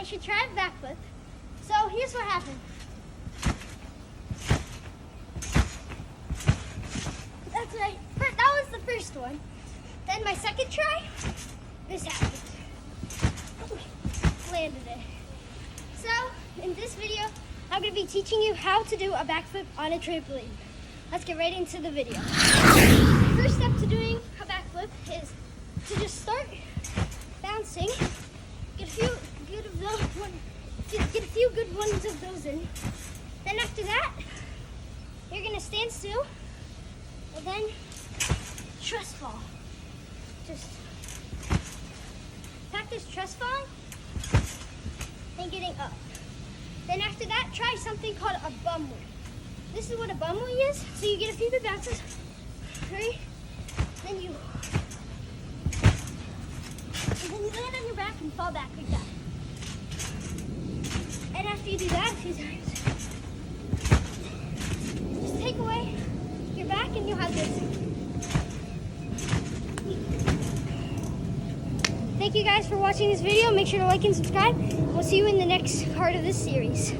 I should try a backflip. So here's what happened. That's right. That was the first one. Then my second try, this happened. Landed it. So in this video, I'm going to be teaching you how to do a backflip on a trampoline. Let's get right into the video. The first step to doing a backflip is to just start bouncing. Get a few good ones of those in. Then after that, you're going to stand still and then trust fall. Just practice trust falling and getting up. Then after that, try something called a bum wing. This is what a bum wing is. So you get a few good bounces. Ready? Then you land on your back and fall back like that. And after you do that a few times, just take away your back and you'll have this. Thank you guys for watching this video. Make sure to like and subscribe. We'll see you in the next part of this series.